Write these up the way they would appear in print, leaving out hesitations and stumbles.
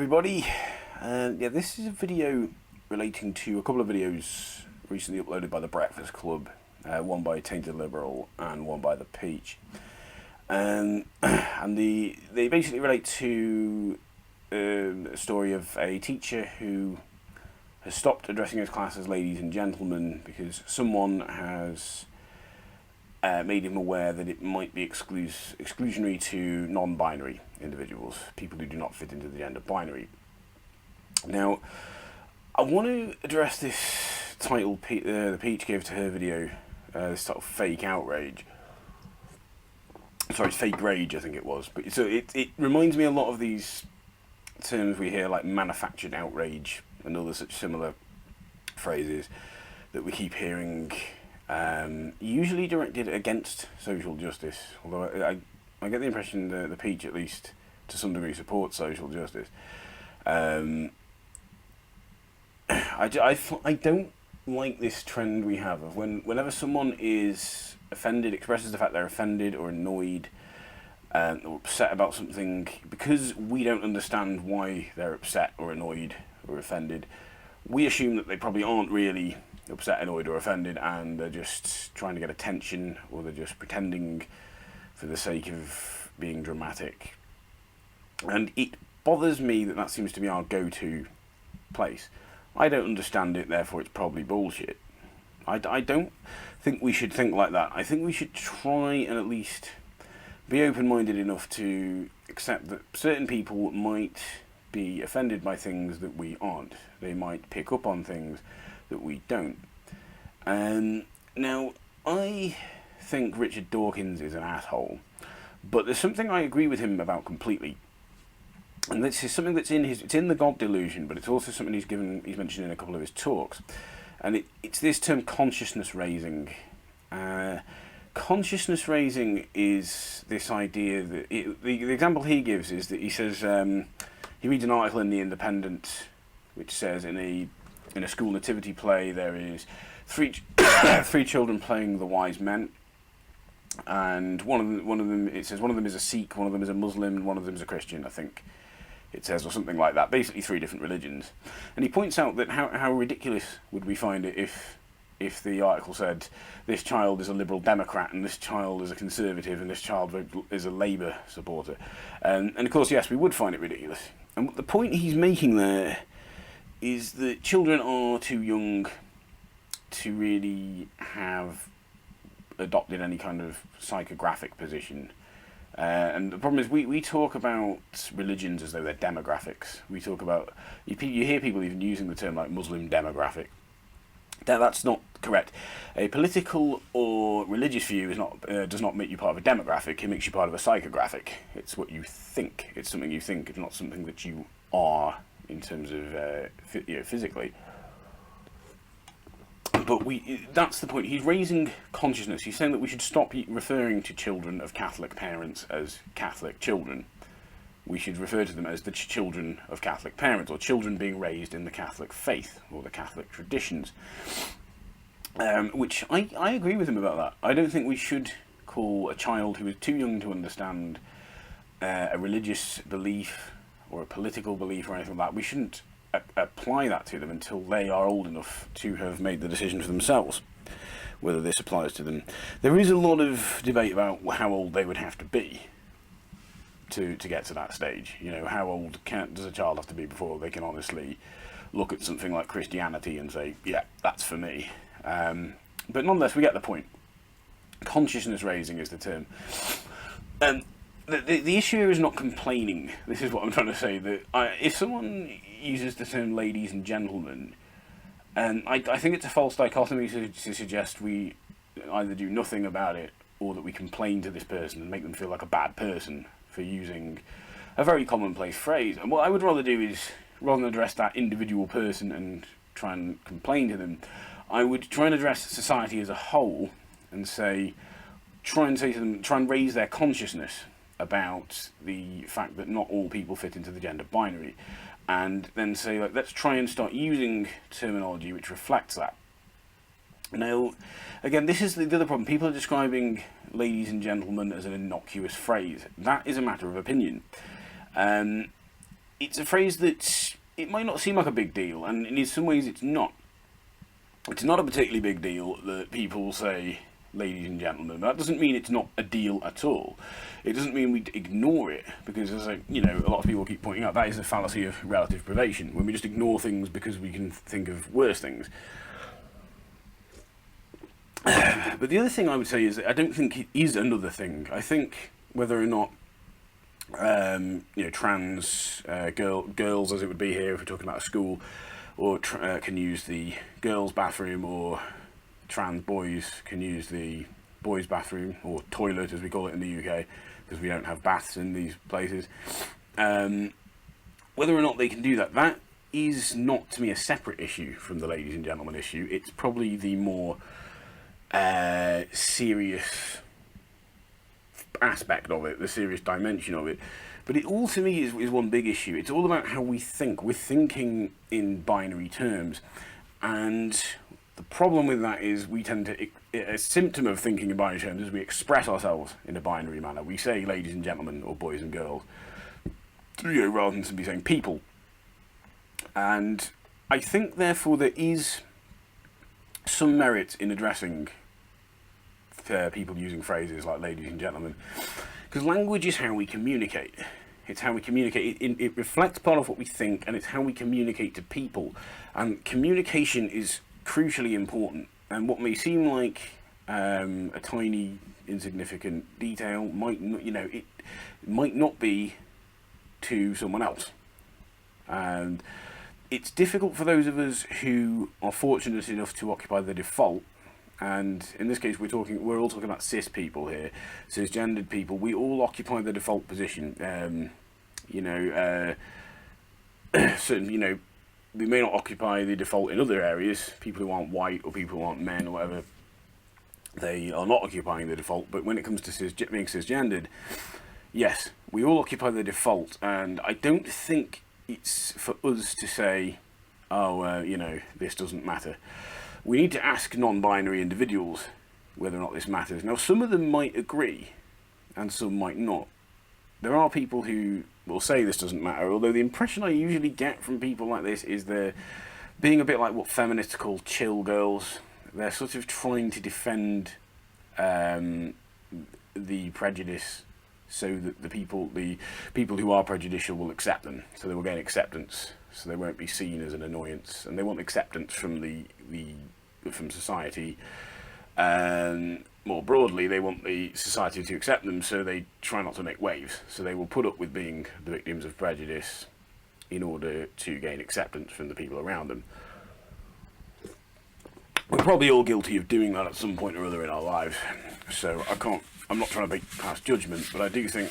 everybody. This is a video relating to a couple of videos recently uploaded by The Breakfast Club, one by Tainted Liberal and one by The Peach. And they basically relate to a story of a teacher who has stopped addressing his class as ladies and gentlemen because someone has made him aware that it might be exclusionary to non-binary individuals, people who do not fit into the gender binary. Now, I want to address this title the Peach gave to her video, this sort of fake outrage. Sorry, fake rage, I think it was. But so it reminds me a lot of these terms we hear, like manufactured outrage and other such similar phrases that we keep hearing. Usually directed against social justice, although I get the impression that the Peach, at least to some degree, supports social justice. I don't like this trend we have of whenever someone is offended, expresses the fact they're offended or annoyed or upset about something, because we don't understand why they're upset or annoyed or offended, we assume that they probably aren't really upset, annoyed or offended, and they're just trying to get attention, or they're just pretending for the sake of being dramatic. And it bothers me that that seems to be our go-to place. I don't understand it, therefore it's probably bullshit. I don't think we should think like that. I think we should try and at least be open-minded enough to accept that certain people might be offended by things that we aren't. They might pick up on things that we don't. Now, I think Richard Dawkins is an asshole, but there's something I agree with him about completely. And this is something that's it's in The God Delusion, but it's also something he's mentioned in a couple of his talks. And it's this term consciousness raising. Consciousness raising is this idea that the example he gives is that he says he reads an article in The Independent which says in a school nativity play there is three children playing the wise men, and one of them it says one of them is a Sikh, one of them is a Muslim, and one of them is a Christian, I think it says, or something like that, basically three different religions. And he points out that how ridiculous would we find it if the article said this child is a Liberal Democrat and this child is a Conservative and this child is a Labour supporter. And of course, yes, we would find it ridiculous. And the point he's making there is that children are too young to really have adopted any kind of psychographic position. And the problem is we talk about religions as though they're demographics. We talk about, you hear people even using the term like Muslim demographic. That's not correct. A political or religious view does not make you part of a demographic. It makes you part of a psychographic. It's what you think. It's something you think. It's not something that you are in terms of physically. But that's the point. He's raising consciousness. He's saying that we should stop referring to children of Catholic parents as Catholic children. We should refer to them as the children of Catholic parents, or children being raised in the Catholic faith, or the Catholic traditions. Which I agree with him about that. I don't think we should call a child who is too young to understand a religious belief or a political belief or anything like that. We shouldn't apply that to them until they are old enough to have made the decision for themselves, whether this applies to them. There is a lot of debate about how old they would have to be to get to that stage. You know, how old does a child have to be before they can honestly look at something like Christianity and say, yeah, that's for me. But nonetheless, we get the point. Consciousness raising is the term. The issue here is not complaining. This is what I'm trying to say. That if someone uses the term ladies and gentlemen, and I think it's a false dichotomy to suggest we either do nothing about it or that we complain to this person and make them feel like a bad person for using a very commonplace phrase. And what I would rather do is, rather than address that individual person and try and complain to them, I would try and address society as a whole and try and raise their consciousness about the fact that not all people fit into the gender binary, and then say, like, let's try and start using terminology which reflects that. Now, again, this is the other problem. People are describing ladies and gentlemen as an innocuous phrase. That is a matter of opinion. it's a phrase that it might not seem like a big deal, and in some ways it's not. It's not a particularly big deal that people say ladies and gentlemen. That doesn't mean it's not a deal at all. It doesn't mean we ignore it, because as a lot of people keep pointing out, that is a fallacy of relative privation, when we just ignore things because we can think of worse things. But the other thing I would say is that I don't think it is another thing. I think whether or not trans girls, as it would be here if we're talking about a school, or can use the girls' bathroom, or trans boys can use the boys' bathroom, or toilet as we call it in the UK, because we don't have baths in these places. Whether or not they can do that, that is not, to me, a separate issue from the ladies and gentlemen issue. It's probably the more serious aspect of it, the serious dimension of it. But it all, to me, is one big issue. It's all about how we think. We're thinking in binary terms. And the problem with that is we tend to, a symptom of thinking in binary terms is we express ourselves in a binary manner. We say ladies and gentlemen, or boys and girls, rather than simply saying people. And I think, therefore, there is some merit in addressing people using phrases like ladies and gentlemen, because language is how we communicate. It's how we communicate. It reflects part of what we think, and it's how we communicate to people. And communication is crucially important. And what may seem like a tiny, insignificant detail might not, it might not be to someone else. And it's difficult for those of us who are fortunate enough to occupy the default. And in this case, we're all talking about cis people here, cisgendered people. We all occupy the default position. Certain, we may not occupy the default in other areas. People who aren't white, or people who aren't men, or whatever, they are not occupying the default. But when it comes to being cisgendered, yes, we all occupy the default. And I don't think it's for us to say, this doesn't matter. We need to ask non-binary individuals whether or not this matters. Now, some of them might agree, and some might not. There are people who will say this doesn't matter, although the impression I usually get from people like this is they're being a bit like what feminists call chill girls. They're sort of trying to defend the prejudice so that the people who are prejudicial will accept them, so they will gain acceptance, so they won't be seen as an annoyance, and they want acceptance from from society. More broadly, they want the society to accept them, so they try not to make waves. So they will put up with being the victims of prejudice in order to gain acceptance from the people around them. We're probably all guilty of doing that at some point or other in our lives, so I'm not trying to pass judgment, but I do think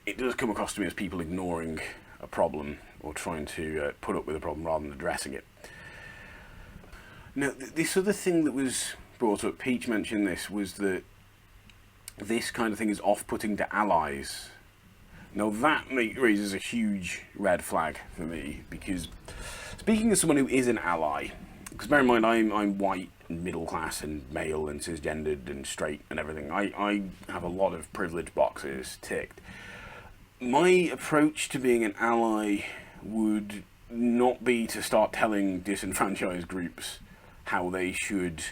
it does come across to me as people ignoring a problem, or trying to put up with a problem rather than addressing it. Now, this other thing that was brought up, Peach mentioned this, was that this kind of thing is off-putting to allies. Now that raises a huge red flag for me, because speaking as someone who is an ally, because bear in mind I'm white and middle class and male and cisgendered and straight and everything, I have a lot of privilege boxes ticked. My approach to being an ally would not be to start telling disenfranchised groups how they should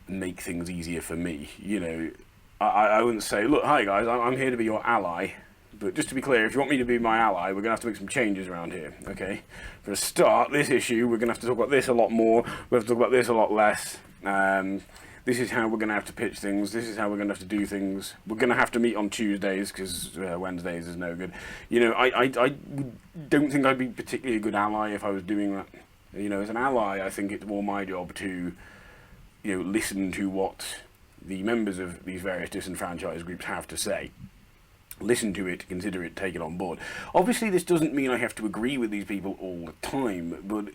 make things easier for me. I wouldn't say, look, hi guys, I'm here to be your ally, but just to be clear, if you want me to be my ally, we're going to have to make some changes around here, okay? For a start, this issue, we're going to have to talk about this a lot more, we have to talk about this a lot less. This is how we're going to have to pitch things, this is how we're going to have to do things. We're going to have to meet on Tuesdays, because Wednesdays is no good. I don't think I'd be particularly a good ally if I was doing that. As an ally, I think it's more my job to, listen to what the members of these various disenfranchised groups have to say. Listen to it, consider it, take it on board. Obviously, this doesn't mean I have to agree with these people all the time, but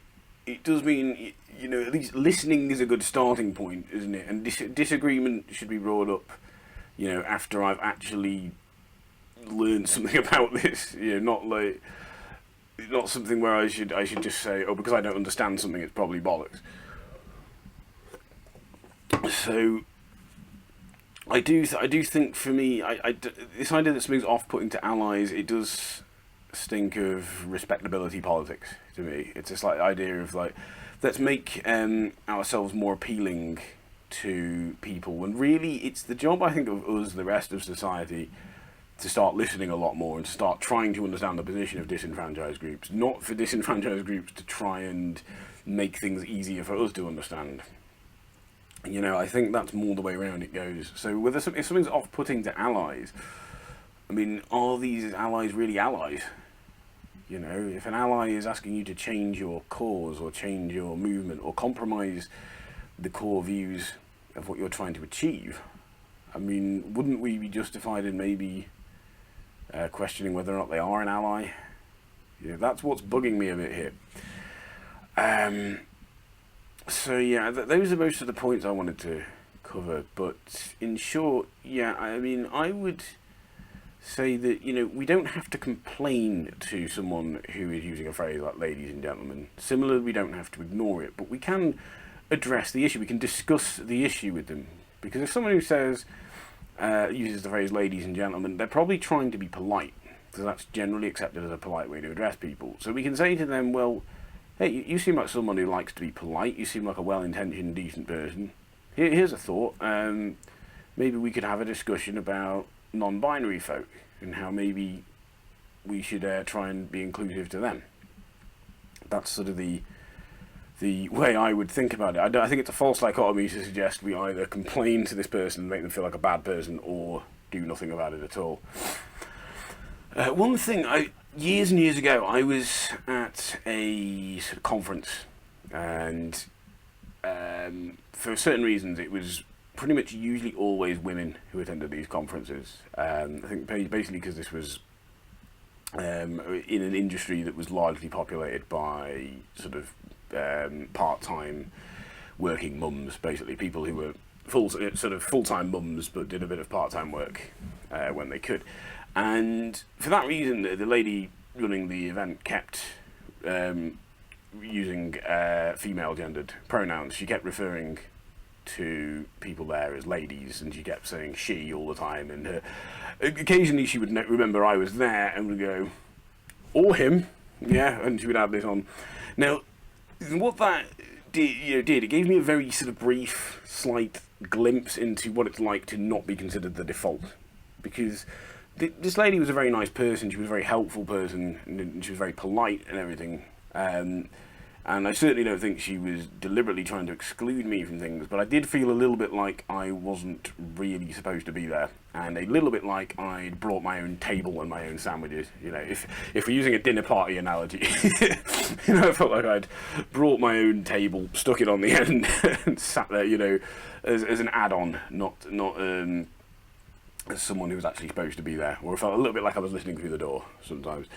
it does mean, at least listening is a good starting point, isn't it? And disagreement should be brought up, after I've actually learned something about this, not something where I should just say, oh, because I don't understand something, it's probably bollocks. So I do think for me, this idea that something's off-putting to allies, it does stink of respectability politics to me. It's this like idea of like, let's make ourselves more appealing to people, and really it's the job, I think, of us, the rest of society, to start listening a lot more and to start trying to understand the position of disenfranchised groups, not for disenfranchised groups to try and make things easier for us to understand. You know, I think that's more the way around it goes. So whether if something's off-putting to allies, I mean, are these allies really allies? You know, if an ally is asking you to change your cause or change your movement or compromise the core views of what you're trying to achieve, I mean, wouldn't we be justified in maybe questioning whether or not they are an ally? You know, that's what's bugging me a bit here. So yeah, those are most of the points I wanted to cover. But in short, yeah, I mean, I would say that, you know, we don't have to complain to someone who is using a phrase like ladies and gentlemen. Similarly, we don't have to ignore it, but we can address the issue. We can discuss the issue with them. Because if someone who says, uses the phrase ladies and gentlemen, they're probably trying to be polite, because that's generally accepted as a polite way to address people. So we can say to them, well, hey, you seem like someone who likes to be polite, you seem like a well-intentioned, decent person. Here's a thought, maybe we could have a discussion about non-binary folk, and how maybe we should try and be inclusive to them. That's sort of the way I would think about it. I think it's a false dichotomy to suggest we either complain to this person and make them feel like a bad person, or do nothing about it at all. One thing, years and years ago, I was at a sort of conference, and for certain reasons, it was pretty much usually always women who attended these conferences. I think basically because this was in an industry that was largely populated by sort of part-time working mums, basically people who were full-time mums but did a bit of part-time work when they could. And for that reason, the lady running the event kept using female-gendered pronouns. She kept referring to people there as ladies, and she kept saying she all the time, and occasionally she would remember I was there and would go, or him, yeah, and she would add this on. Now, what that did, it gave me a very sort of brief, slight glimpse into what it's like to not be considered the default, because this lady was a very nice person, she was a very helpful person, and she was very polite and everything, and I certainly don't think she was deliberately trying to exclude me from things, but I did feel a little bit like I wasn't really supposed to be there, and a little bit like I'd brought my own table and my own sandwiches. You know, if we're using a dinner party analogy, you know, I felt like I'd brought my own table, stuck it on the end, and sat there, you know, as an add-on, not as someone who was actually supposed to be there, or I felt a little bit like I was listening through the door sometimes.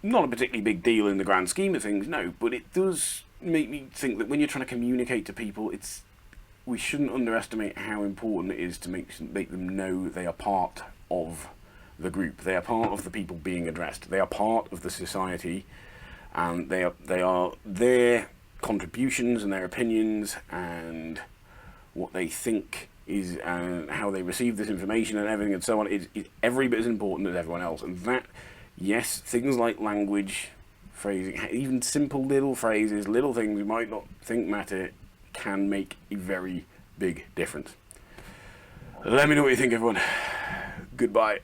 Not a particularly big deal in the grand scheme of things, no, but it does make me think that when you're trying to communicate to people, we shouldn't underestimate how important it is to make them know they are part of the group. They are part of the people being addressed. They are part of the society, and they are their contributions and their opinions and what they think is and how they receive this information and everything and so on is every bit as important as everyone else. And that, yes, things like language, phrasing, even simple little phrases, little things we might not think matter, can make a very big difference. Let me know what you think, everyone. Goodbye.